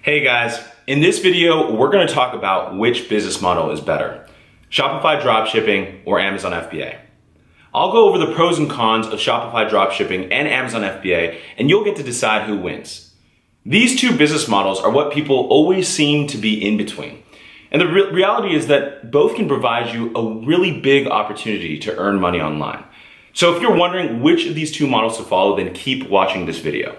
Hey guys, in this video, we're going to talk about which business model is better, Shopify dropshipping or Amazon FBA. I'll go over the pros and cons of Shopify dropshipping and Amazon FBA, and you'll get to decide who wins. These two business models are what people always seem to be in between. And the reality is that both can provide you a really big opportunity to earn money online. So if you're wondering which of these two models to follow, then keep watching this video.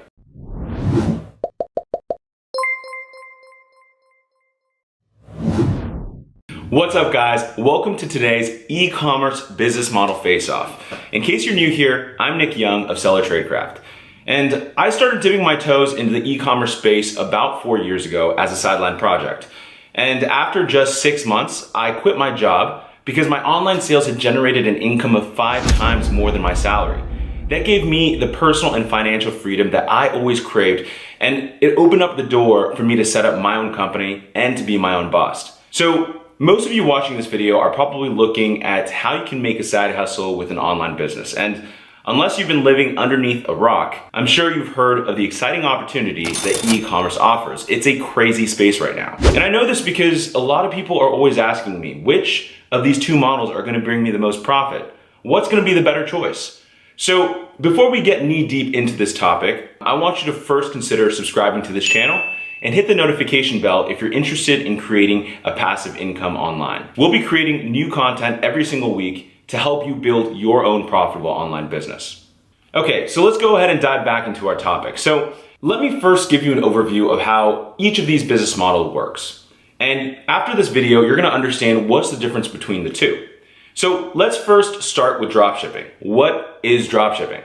What's up guys? Welcome to today's e-commerce business model face-off. In case you're new here, I'm Nick Young of Seller Tradecraft. And I started dipping my toes into the e-commerce space about 4 years ago as a sideline project. And after just 6 months, I quit my job because my online sales had generated an income of 5 times more than my salary. That gave me the personal and financial freedom that I always craved, and it opened up the door for me to set up my own company and to be my own boss. So most of you watching this video are probably looking at how you can make a side hustle with an online business. And unless you've been living underneath a rock, I'm sure you've heard of the exciting opportunities that e-commerce offers. It's a crazy space right now. And I know this because a lot of people are always asking me, which of these two models are going to bring me the most profit? What's going to be the better choice? So before we get knee deep into this topic, I want you to first consider subscribing to this channel and hit the notification bell if you're interested in creating a passive income online. We'll be creating new content every single week to help you build your own profitable online business. Okay, so let's go ahead and dive back into our topic. So let me first give you an overview of how each of these business models works. And after this video, you're gonna understand what's the difference between the two. So let's first start with dropshipping. What is dropshipping?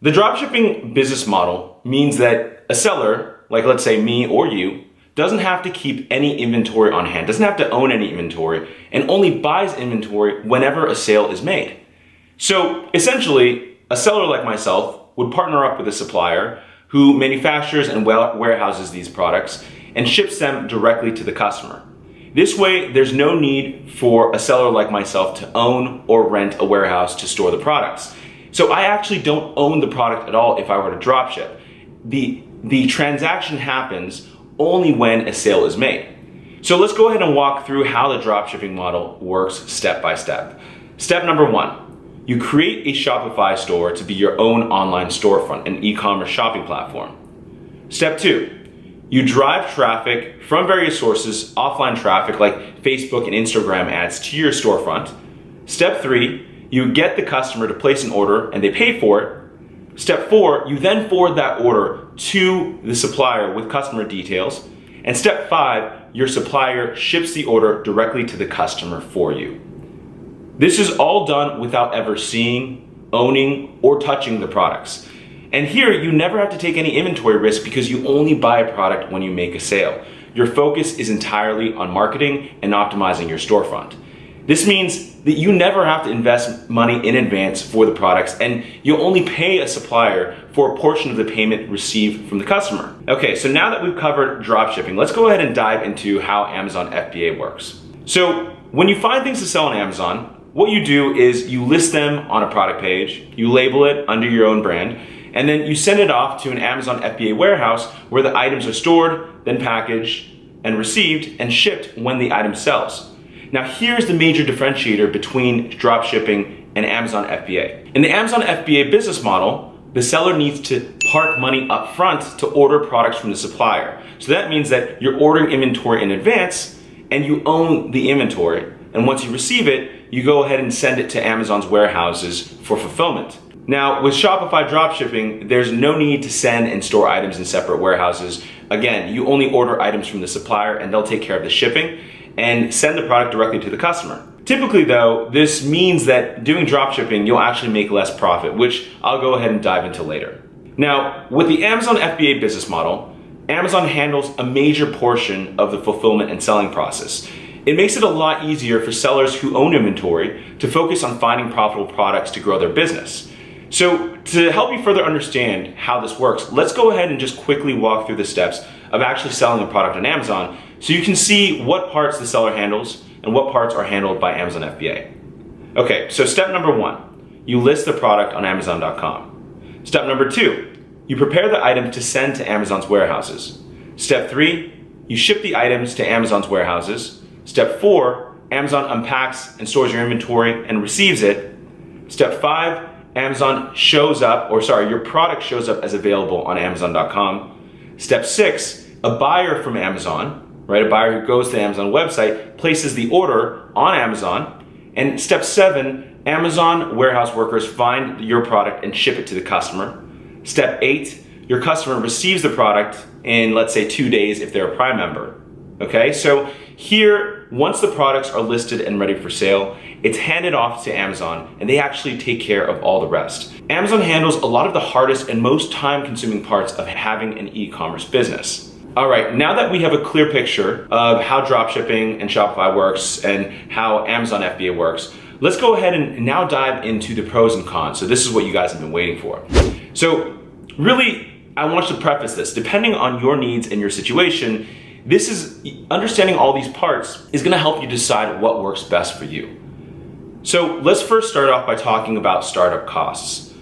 The dropshipping business model means that a seller, like let's say me or you, doesn't have to keep any inventory on hand, doesn't have to own any inventory, and only buys inventory whenever a sale is made. So essentially, a seller like myself would partner up with a supplier who manufactures and warehouses these products and ships them directly to the customer. This way, there's no need for a seller like myself to own or rent a warehouse to store the products. So I actually don't own the product at all if I were to dropship. The transaction happens only when a sale is made. So let's go ahead and walk through how the dropshipping model works step by step. Step number 1, you create a Shopify store to be your own online storefront, an e-commerce shopping platform. Step 2, you drive traffic from various sources, offline traffic like Facebook and Instagram ads, to your storefront. Step 3, you get the customer to place an order and they pay for it. Step 4, you then forward that order to the supplier with customer details. And step 5, your supplier ships the order directly to the customer for you. This is all done without ever seeing, owning, or touching the products. And here, you never have to take any inventory risk because you only buy a product when you make a sale. Your focus is entirely on marketing and optimizing your storefront. This means that you never have to invest money in advance for the products, and you'll only pay a supplier for a portion of the payment received from the customer. Okay, so now that we've covered dropshipping, let's go ahead and dive into how Amazon FBA works. So when you find things to sell on Amazon, what you do is you list them on a product page, you label it under your own brand, and then you send it off to an Amazon FBA warehouse where the items are stored, then packaged and received and shipped when the item sells. Now here's the major differentiator between dropshipping and Amazon FBA. In the Amazon FBA business model, the seller needs to park money up front to order products from the supplier. So that means that you're ordering inventory in advance and you own the inventory. And once you receive it, you go ahead and send it to Amazon's warehouses for fulfillment. Now with Shopify dropshipping, there's no need to send and store items in separate warehouses. Again, you only order items from the supplier and they'll take care of the shipping and send the product directly to the customer. Typically though, this means that doing dropshipping, you'll actually make less profit, which I'll go ahead and dive into later. Now, with the Amazon FBA business model, Amazon handles a major portion of the fulfillment and selling process. It makes it a lot easier for sellers who own inventory to focus on finding profitable products to grow their business. So to help you further understand how this works, let's go ahead and just quickly walk through the steps of actually selling a product on Amazon so you can see what parts the seller handles and what parts are handled by Amazon FBA. Okay, so step number 1, you list the product on Amazon.com. Step number 2, you prepare the item to send to Amazon's warehouses. Step 3, you ship the items to Amazon's warehouses. Step 4, Amazon unpacks and stores your inventory and receives it. Step 5, your product shows up as available on Amazon.com. Step 6, a buyer from Amazon, right? A buyer who goes to the Amazon website, places the order on Amazon. And step 7, Amazon warehouse workers find your product and ship it to the customer. Step 8, your customer receives the product in, let's say, 2 days if they're a Prime member. Okay, so here, once the products are listed and ready for sale, it's handed off to Amazon and they actually take care of all the rest. Amazon handles a lot of the hardest and most time-consuming parts of having an e-commerce business. All right, now that we have a clear picture of how dropshipping and Shopify works and how Amazon FBA works, let's go ahead and now dive into the pros and cons. So this is what you guys have been waiting for. So really, I want to preface this. Depending on your needs and your situation, understanding all these parts is gonna help you decide what works best for you. So let's first start off by talking about startup costs.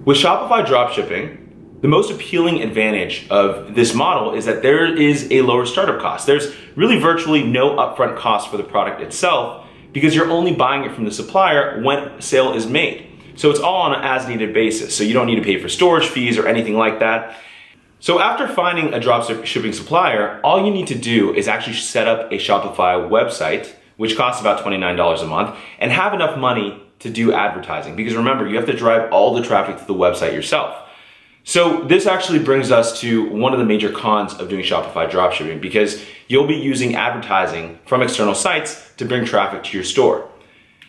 With Shopify dropshipping, the most appealing advantage of this model is that there is a lower startup cost. There's really virtually no upfront cost for the product itself because you're only buying it from the supplier when a sale is made. So it's all on an as-needed basis. So you don't need to pay for storage fees or anything like that. So after finding a drop shipping supplier, all you need to do is actually set up a Shopify website, which costs about $29 a month, and have enough money to do advertising. Because remember, you have to drive all the traffic to the website yourself. So this actually brings us to one of the major cons of doing Shopify dropshipping, because you'll be using advertising from external sites to bring traffic to your store.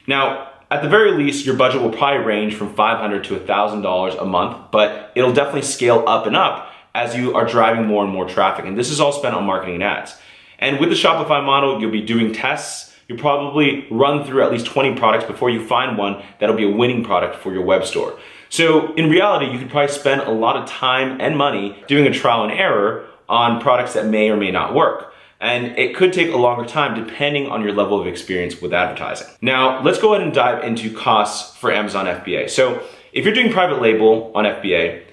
Now, at the very least, your budget will probably range from $500 to $1,000 a month, but it'll definitely scale up and up as you are driving more and more traffic. And this is all spent on marketing and ads. And with the Shopify model, you'll be doing tests. You'll probably run through at least 20 products before you find one that'll be a winning product for your web store. So in reality, you could probably spend a lot of time and money doing a trial and error on products that may or may not work. And it could take a longer time depending on your level of experience with advertising. Now, let's go ahead and dive into costs for Amazon FBA. So if you're doing private label on FBA,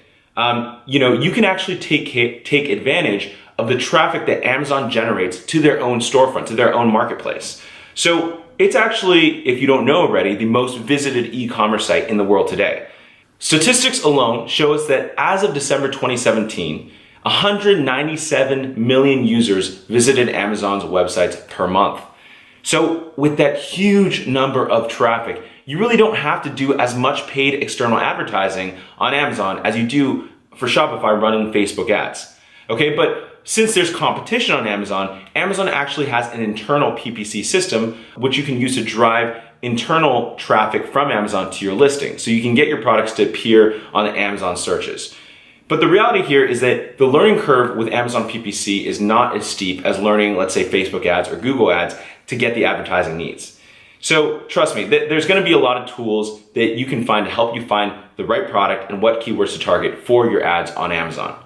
you can actually take advantage of the traffic that Amazon generates to their own storefront, to their own marketplace. So it's actually, if you don't know already, the most visited e-commerce site in the world today. Statistics alone show us that as of December 2017, 197 million users visited Amazon's websites per month. So with that huge number of traffic, you really don't have to do as much paid external advertising on Amazon as you do for Shopify running Facebook ads. Okay, but since there's competition on Amazon, Amazon actually has an internal PPC system which you can use to drive internal traffic from Amazon to your listing. So you can get your products to appear on the Amazon searches. But the reality here is that the learning curve with Amazon PPC is not as steep as learning, let's say, Facebook ads or Google ads to get the advertising needs. So trust me, there's gonna be a lot of tools that you can find to help you find the right product and what keywords to target for your ads on Amazon.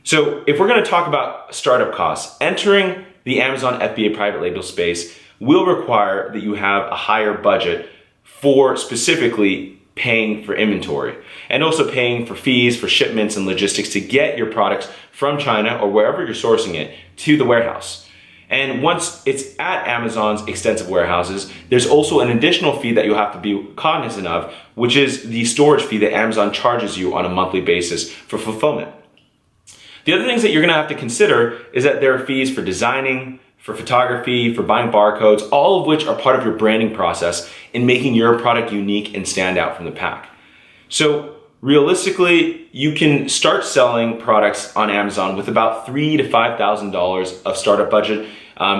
So if we're gonna talk about startup costs, entering the Amazon FBA private label space will require that you have a higher budget for specifically paying for inventory and also paying for fees for shipments and logistics to get your products from China or wherever you're sourcing it to the warehouse. And once it's at Amazon's extensive warehouses, there's also an additional fee that you'll have to be cognizant of, which is the storage fee that Amazon charges you on a monthly basis for fulfillment. The other things that you're gonna have to consider is that there are fees for designing, for photography, for buying barcodes, all of which are part of your branding process in making your product unique and stand out from the pack. So realistically, you can start selling products on Amazon with about $3,000 to $5,000 of startup budget,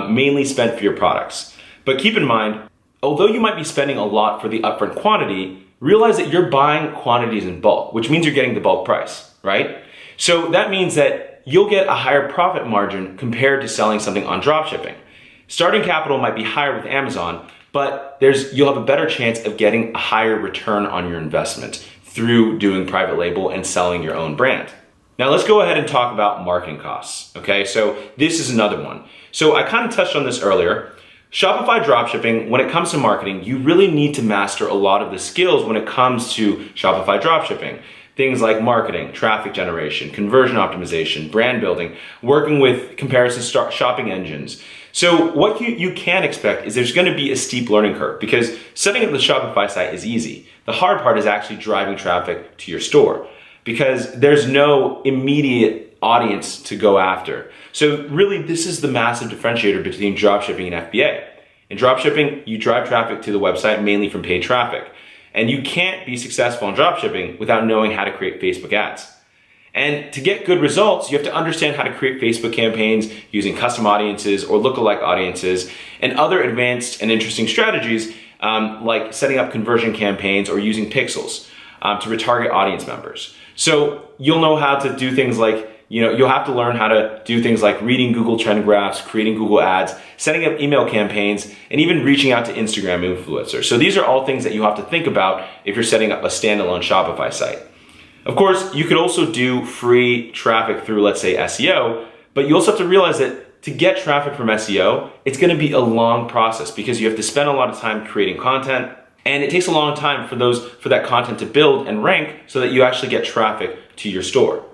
mainly spent for your products. But keep in mind, although you might be spending a lot for the upfront quantity, realize that you're buying quantities in bulk, which means you're getting the bulk price, right? So that means that you'll get a higher profit margin compared to selling something on dropshipping. Starting capital might be higher with Amazon, but you'll have a better chance of getting a higher return on your investment through doing private label and selling your own brand. Now let's go ahead and talk about marketing costs, okay? So this is another one. So I kind of touched on this earlier. Shopify dropshipping, when it comes to marketing, you really need to master a lot of the skills when it comes to Shopify dropshipping. Things like marketing, traffic generation, conversion optimization, brand building, working with comparison shopping engines. So what you can expect is there's going to be a steep learning curve, because setting up the Shopify site is easy. The hard part is actually driving traffic to your store, because there's no immediate audience to go after. So really, this is the massive differentiator between dropshipping and FBA. In dropshipping, you drive traffic to the website mainly from paid traffic. And you can't be successful in dropshipping without knowing how to create Facebook ads. And to get good results, you have to understand how to create Facebook campaigns using custom audiences or lookalike audiences and other advanced and interesting strategies, like setting up conversion campaigns or using pixels to retarget audience members. So you'll know how to do things like, you'll have to learn how to do things like reading Google trend graphs, creating Google ads, setting up email campaigns, and even reaching out to Instagram influencers. So these are all things that you have to think about if you're setting up a standalone Shopify site. Of course, you could also do free traffic through, let's say, SEO, but you also have to realize that to get traffic from SEO, it's going to be a long process, because you have to spend a lot of time creating content, and it takes a long time for that content to build and rank so that you actually get traffic to your store.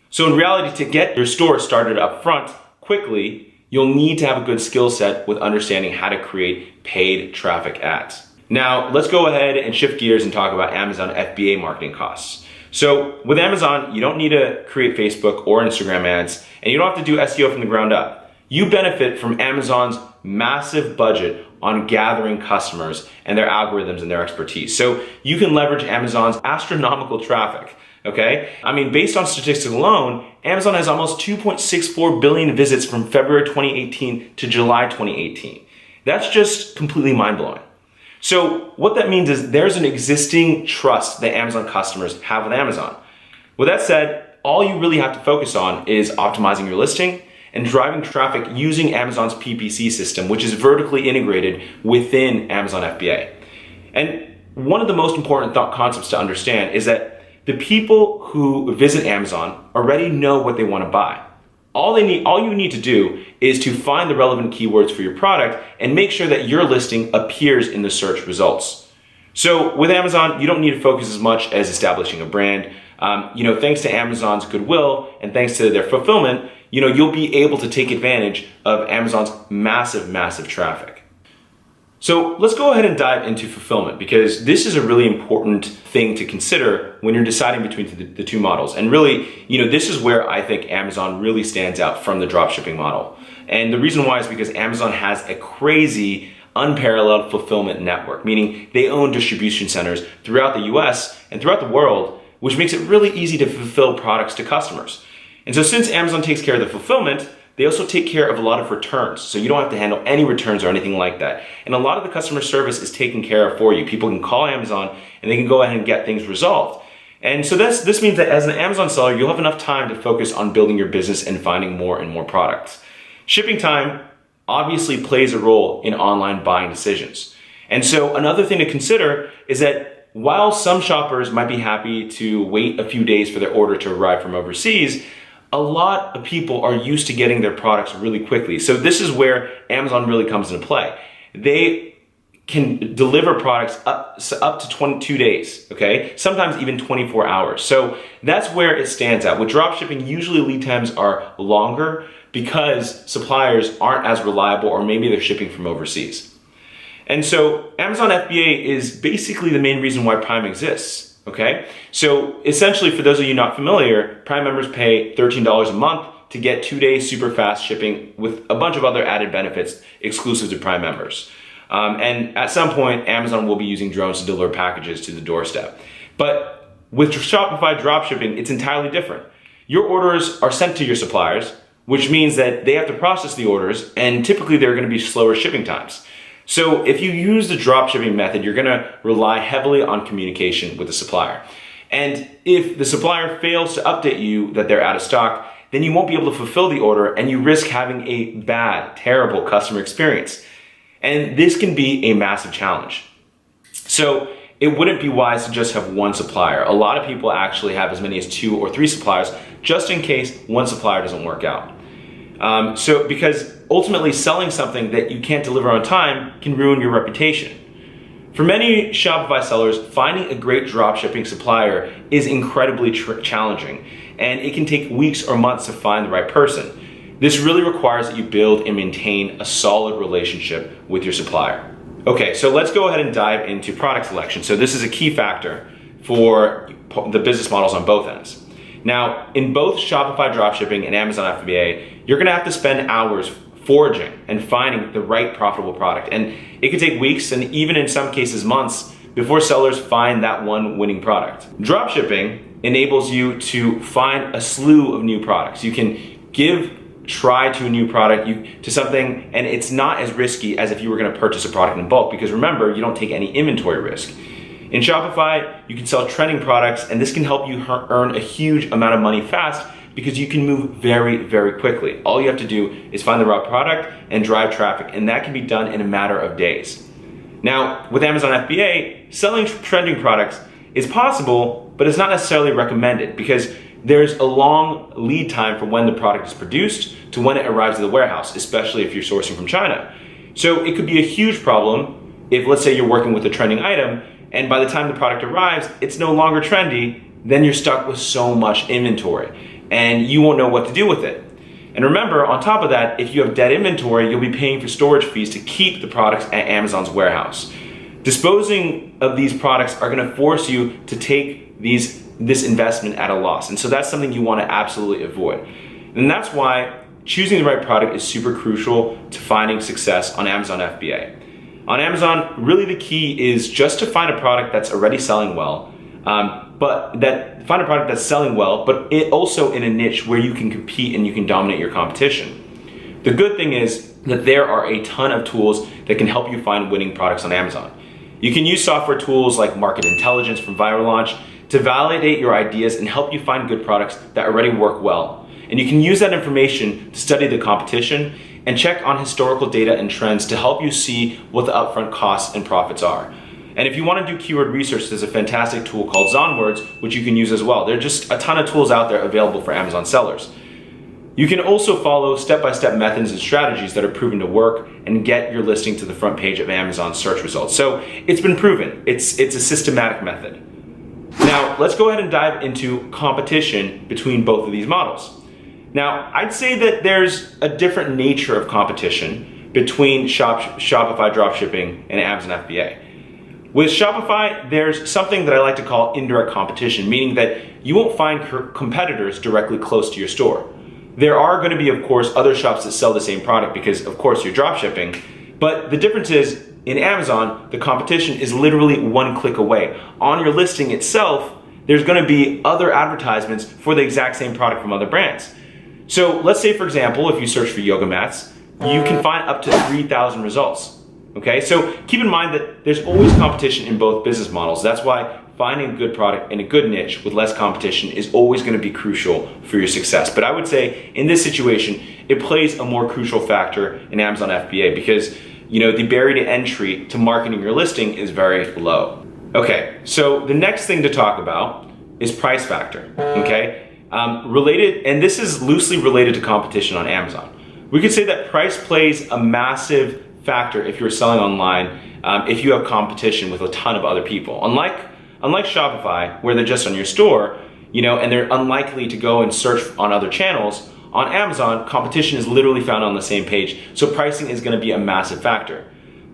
So in reality, to get your store started up front quickly, you'll need to have a good skill set with understanding how to create paid traffic ads. Now, let's go ahead and shift gears and talk about Amazon FBA marketing costs. So with Amazon, you don't need to create Facebook or Instagram ads, and you don't have to do SEO from the ground up. You benefit from Amazon's massive budget on gathering customers and their algorithms and their expertise. So you can leverage Amazon's astronomical traffic. Okay? I mean, based on statistics alone, Amazon has almost 2.64 billion visits from February 2018 to July 2018. That's just completely mind-blowing. So what that means is there's an existing trust that Amazon customers have with Amazon. With that said, all you really have to focus on is optimizing your listing and driving traffic using Amazon's PPC system, which is vertically integrated within Amazon FBA. And one of the most important concepts to understand is that the people who visit Amazon already know what they want to buy. All you need to do is to find the relevant keywords for your product and make sure that your listing appears in the search results. So with Amazon, you don't need to focus as much as establishing a brand. Thanks to Amazon's goodwill and thanks to their fulfillment, you'll be able to take advantage of Amazon's massive traffic. So let's go ahead and dive into fulfillment, because this is a really important thing to consider when you're deciding between the two models. And really, this is where I think Amazon really stands out from the dropshipping model. And the reason why is because Amazon has a crazy, unparalleled fulfillment network, meaning they own distribution centers throughout the US and throughout the world, which makes it really easy to fulfill products to customers. And so since Amazon takes care of the fulfillment, they also take care of a lot of returns. So you don't have to handle any returns or anything like that. And a lot of the customer service is taken care of for you. People can call Amazon and they can go ahead and get things resolved. And so this means that as an Amazon seller, you'll have enough time to focus on building your business and finding more and more products. Shipping time obviously plays a role in online buying decisions. And so another thing to consider is that while some shoppers might be happy to wait a few days for their order to arrive from overseas, a lot of people are used to getting their products really quickly. So this is where Amazon really comes into play. They can deliver products up to 22 days, okay? Sometimes even 24 hours. So that's where it stands out. With dropshipping, usually lead times are longer because suppliers aren't as reliable, or maybe they're shipping from overseas. And so Amazon FBA is basically the main reason why Prime exists. Okay, so essentially, for those of you not familiar, Prime members pay $13 a month to get 2 days super fast shipping with a bunch of other added benefits exclusive to Prime members. And at some point, Amazon will be using drones to deliver packages to the doorstep. But with Shopify dropshipping, it's entirely different. Your orders are sent to your suppliers, which means that they have to process the orders, and typically there are going to be slower shipping times. So if you use the dropshipping method, you're going to rely heavily on communication with the supplier. And if the supplier fails to update you that they're out of stock, then you won't be able to fulfill the order, and you risk having a bad, terrible customer experience. And this can be a massive challenge. So it wouldn't be wise to just have one supplier. A lot of people actually have as many as 2 or 3 suppliers, just in case one supplier doesn't work out. Because ultimately selling something that you can't deliver on time can ruin your reputation. For many Shopify sellers, finding a great dropshipping supplier is incredibly challenging, and it can take weeks or months to find the right person. This really requires that you build and maintain a solid relationship with your supplier. Okay, so let's go ahead and dive into product selection. So this is a key factor for the business models on both ends. Now, in both Shopify dropshipping and Amazon FBA, you're gonna have to spend hours foraging and finding the right profitable product. And it could take weeks and even in some cases months before sellers find that one winning product. Dropshipping enables you to find a slew of new products. You can try to a new product, to something, and it's not as risky as if you were gonna purchase a product in bulk, because remember, you don't take any inventory risk. In Shopify, you can sell trending products, and this can help you earn a huge amount of money fast because you can move very, very quickly. All you have to do is find the right product and drive traffic, and that can be done in a matter of days. Now, with Amazon FBA, selling trending products is possible, but it's not necessarily recommended because there's a long lead time from when the product is produced to when it arrives at the warehouse, especially if you're sourcing from China. So it could be a huge problem if, let's say, you're working with a trending item, and by the time the product arrives, it's no longer trendy, then you're stuck with so much inventory, and you won't know what to do with it. And remember, on top of that, if you have dead inventory, you'll be paying for storage fees to keep the products at Amazon's warehouse. Disposing of these products are gonna force you to take this investment at a loss. And so that's something you wanna absolutely avoid. And that's why choosing the right product is super crucial to finding success on Amazon FBA. On Amazon, really the key is just to find a product that's already selling well, but it also in a niche where you can compete and you can dominate your competition. The good thing is that there are a ton of tools that can help you find winning products on Amazon. You can use software tools like Market Intelligence from Viral Launch to validate your ideas and help you find good products that already work well. And you can use that information to study the competition and check on historical data and trends to help you see what the upfront costs and profits are. And if you want to do keyword research, there's a fantastic tool called Zonwords, which you can use as well. There are just a ton of tools out there available for Amazon sellers. You can also follow step-by-step methods and strategies that are proven to work and get your listing to the front page of Amazon's search results. So it's been proven. It's a systematic method. Now, let's go ahead and dive into competition between both of these models. Now, I'd say that there's a different nature of competition between Shopify dropshipping and Amazon FBA. With Shopify, there's something that I like to call indirect competition, meaning that you won't find competitors directly close to your store. There are going to be, of course, other shops that sell the same product because, of course, you're dropshipping. But the difference is, in Amazon, the competition is literally one click away. On your listing itself, there's going to be other advertisements for the exact same product from other brands. So let's say, for example, if you search for yoga mats, you can find up to 3,000 results. Okay, so keep in mind that there's always competition in both business models. That's why finding a good product in a good niche with less competition is always going to be crucial for your success. But I would say in this situation, it plays a more crucial factor in Amazon FBA because the barrier to entry to marketing your listing is very low. Okay, so the next thing to talk about is price factor. Okay. Related, and this is loosely related to competition on Amazon. We could say that price plays a massive factor if you're selling online, if you have competition with a ton of other people. Unlike Shopify, where they're just on your store, and they're unlikely to go and search on other channels, on Amazon, competition is literally found on the same page, so pricing is gonna be a massive factor.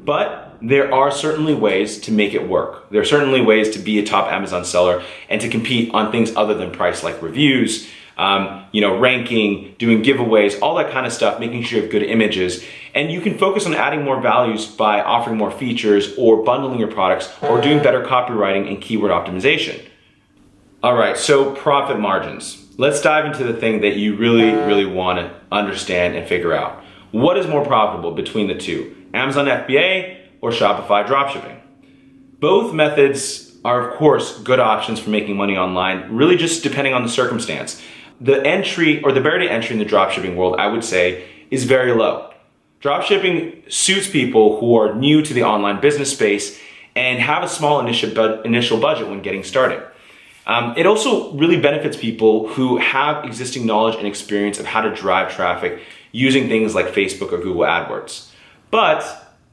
But there are certainly ways to make it work. There are certainly ways to be a top Amazon seller and to compete on things other than price, like reviews, ranking, doing giveaways, all that kind of stuff, making sure you have good images. And you can focus on adding more values by offering more features or bundling your products or doing better copywriting and keyword optimization. All right, so profit margins. Let's dive into the thing that you really, really want to understand and figure out. What is more profitable between the two, Amazon FBA or Shopify dropshipping? Both methods are, of course, good options for making money online, really just depending on the circumstance. The barrier to entry in the dropshipping world, I would say, is very low. Dropshipping suits people who are new to the online business space and have a small initial budget when getting started. It also really benefits people who have existing knowledge and experience of how to drive traffic using things like Facebook or Google AdWords. But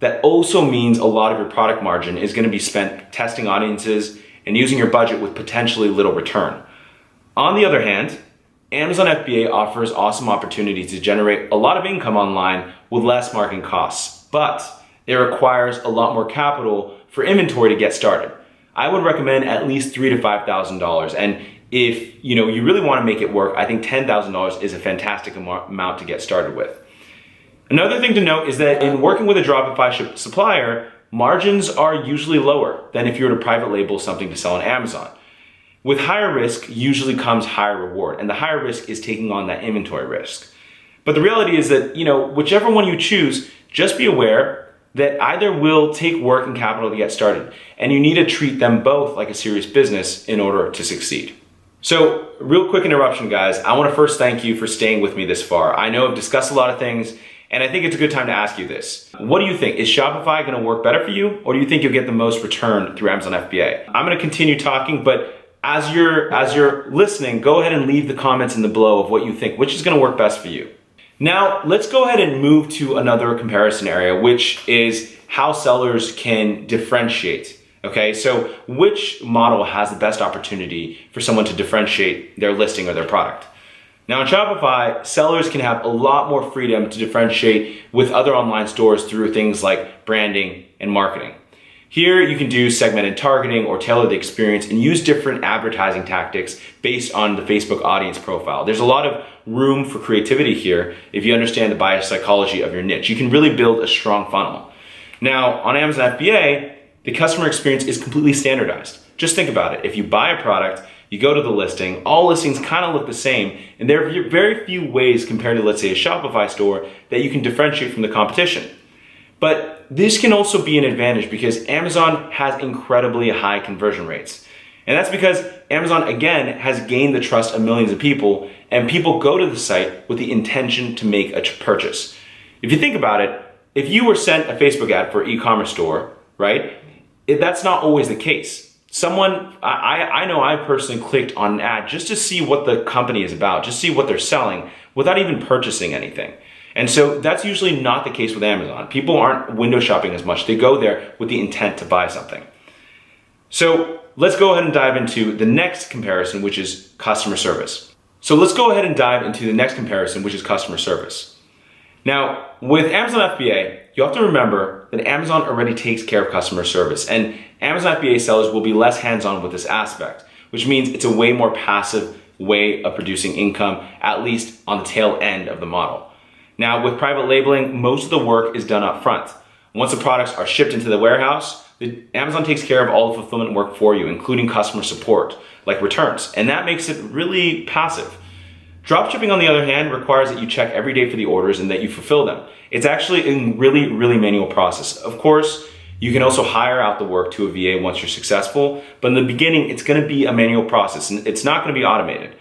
that also means a lot of your product margin is going to be spent testing audiences and using your budget with potentially little return. On the other hand, Amazon FBA offers awesome opportunities to generate a lot of income online with less marketing costs, but it requires a lot more capital for inventory to get started. I would recommend at least $3,000 to $5,000, and if you really want to make it work, I think $10,000 is a fantastic amount to get started with. Another thing to note is that in working with a Shopify supplier, margins are usually lower than if you were to private label something to sell on Amazon. With higher risk usually comes higher reward, and the higher risk is taking on that inventory risk. But the reality is that, whichever one you choose, just be aware that either will take work and capital to get started, and you need to treat them both like a serious business in order to succeed. So, real quick interruption, guys. I want to first thank you for staying with me this far. I know I've discussed a lot of things, and I think it's a good time to ask you this. What do you think? Is Shopify going to work better for you, or do you think you'll get the most return through Amazon FBA? I'm going to continue talking, but as you're listening, go ahead and leave the comments in the below of what you think, which is going to work best for you. Now, let's go ahead and move to another comparison area, which is how sellers can differentiate. Okay, so which model has the best opportunity for someone to differentiate their listing or their product? Now, in Shopify, sellers can have a lot more freedom to differentiate with other online stores through things like branding and marketing. Here, you can do segmented targeting or tailor the experience and use different advertising tactics based on the Facebook audience profile. There's a lot of room for creativity here if you understand the buyer psychology of your niche. You can really build a strong funnel. Now, on Amazon FBA, the customer experience is completely standardized. Just think about it. If you buy a product, you go to the listing, all listings kind of look the same, and there are very few ways compared to, let's say, a Shopify store that you can differentiate from the competition. But this can also be an advantage because Amazon has incredibly high conversion rates. And that's because Amazon, again, has gained the trust of millions of people, and people go to the site with the intention to make a purchase. If you think about it, if you were sent a Facebook ad for an e-commerce store, right, that's not always the case. I know I personally clicked on an ad just to see what the company is about, just see what they're selling without even purchasing anything. And so that's usually not the case with Amazon. People aren't window shopping as much. They go there with the intent to buy something. So let's go ahead and dive into the next comparison, which is customer service. Now, with Amazon FBA, you have to remember that Amazon already takes care of customer service, and Amazon FBA sellers will be less hands-on with this aspect, which means it's a way more passive way of producing income, at least on the tail end of the model. Now, with private labeling, most of the work is done up front. Once the products are shipped into the warehouse, Amazon takes care of all the fulfillment work for you, including customer support, like returns, and that makes it really passive. Dropshipping, on the other hand, requires that you check every day for the orders and that you fulfill them. It's actually a really, really manual process. Of course, you can also hire out the work to a VA once you're successful, but in the beginning, it's going to be a manual process, and it's not going to be automated.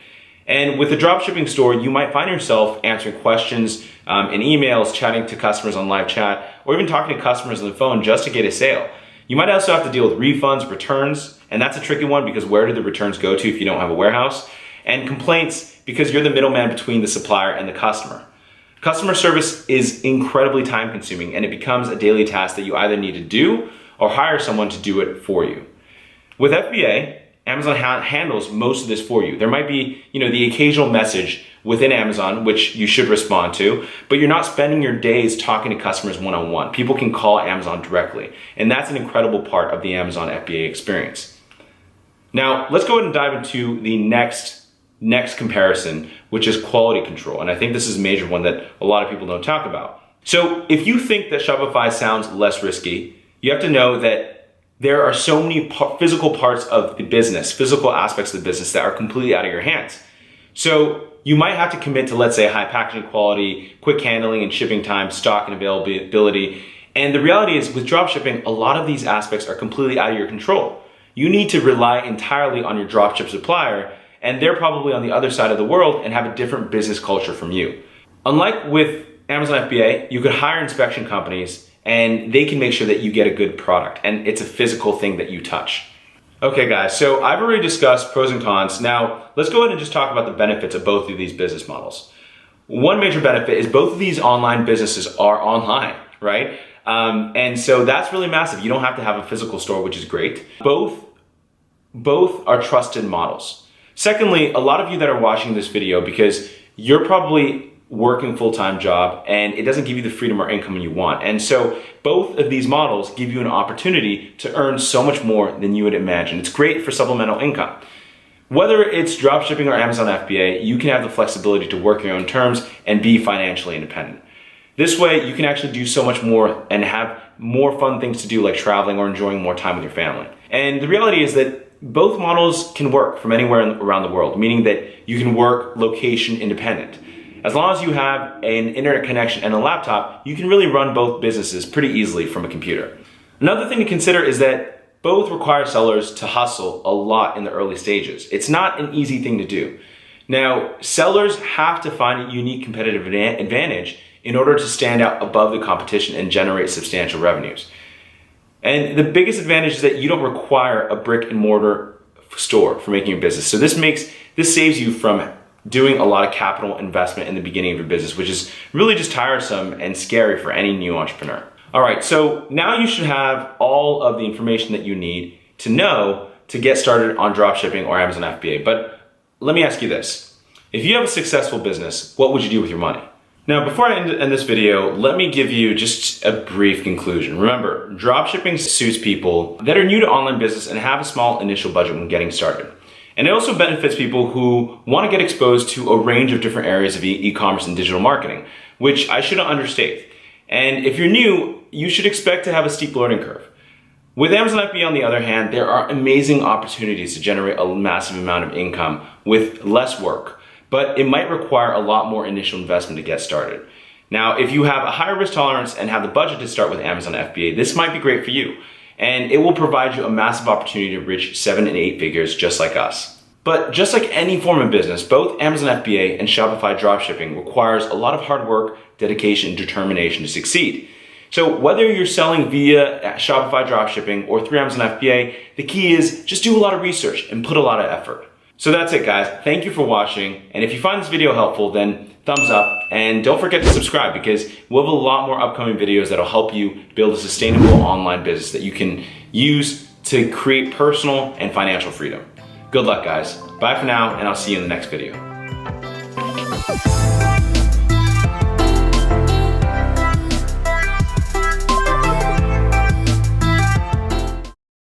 And with a dropshipping store, you might find yourself answering questions in emails, chatting to customers on live chat, or even talking to customers on the phone just to get a sale. You might also have to deal with refunds, returns, and that's a tricky one because where do the returns go to if you don't have a warehouse? And complaints because you're the middleman between the supplier and the customer. Customer service is incredibly time consuming, and it becomes a daily task that you either need to do or hire someone to do it for you. With FBA, Amazon handles most of this for you. There might be, the occasional message within Amazon, which you should respond to, but you're not spending your days talking to customers one-on-one. People can call Amazon directly, and that's an incredible part of the Amazon FBA experience. Now, let's go ahead and dive into the next comparison, which is quality control. And I think this is a major one that a lot of people don't talk about. So if you think that Shopify sounds less risky, you have to know that there are so many physical parts of the business, physical aspects of the business that are completely out of your hands. So you might have to commit to, let's say, high packaging quality, quick handling and shipping time, stock and availability. And the reality is with dropshipping, a lot of these aspects are completely out of your control. You need to rely entirely on your dropship supplier, and they're probably on the other side of the world and have a different business culture from you. Unlike with Amazon FBA, you could hire inspection companies and they can make sure that you get a good product, and it's a physical thing that you touch. Okay guys, so I've already discussed pros and cons. Now let's go ahead and just talk about the benefits of both of these business models. One major benefit is both of these online businesses are online, right? And so that's really massive. You don't have to have a physical store, which is great. Both are trusted models. Secondly, a lot of you that are watching this video, because you're probably working full-time job and it doesn't give you the freedom or income you want. And so both of these models give you an opportunity to earn so much more than you would imagine. It's great for supplemental income. Whether it's dropshipping or Amazon FBA, you can have the flexibility to work your own terms and be financially independent. This way, you can actually do so much more and have more fun things to do, like traveling or enjoying more time with your family. And the reality is that both models can work from anywhere around the world, meaning that you can work location independent. As long as you have an internet connection and a laptop, you can really run both businesses pretty easily from a computer. Another thing to consider is that both require sellers to hustle a lot in the early stages. It's not an easy thing to do. Now, sellers have to find a unique competitive advantage in order to stand out above the competition and generate substantial revenues. And the biggest advantage is that you don't require a brick and mortar store for making your business. So this saves you from doing a lot of capital investment in the beginning of your business, which is really just tiresome and scary for any new entrepreneur. All right, so now you should have all of the information that you need to know to get started on dropshipping or Amazon FBA. But let me ask you this. If you have a successful business, what would you do with your money? Now, before I end this video, let me give you just a brief conclusion. Remember, dropshipping suits people that are new to online business and have a small initial budget when getting started. And it also benefits people who want to get exposed to a range of different areas of e-commerce and digital marketing, which I shouldn't understate. And if you're new, you should expect to have a steep learning curve. With Amazon FBA, on the other hand, there are amazing opportunities to generate a massive amount of income with less work, but it might require a lot more initial investment to get started. Now, if you have a higher risk tolerance and have the budget to start with Amazon FBA, this might be great for you. And it will provide you a massive opportunity to reach 7 and 8 figures just like us. But just like any form of business, both Amazon FBA and Shopify dropshipping requires a lot of hard work, dedication, and determination to succeed. So whether you're selling via Shopify dropshipping or through Amazon FBA, the key is just do a lot of research and put a lot of effort. So that's it, guys. Thank you for watching. And if you find this video helpful, then thumbs up, and don't forget to subscribe, because we'll have a lot more upcoming videos that'll help you build a sustainable online business that you can use to create personal and financial freedom. Good luck, guys. Bye for now, and I'll see you in the next video.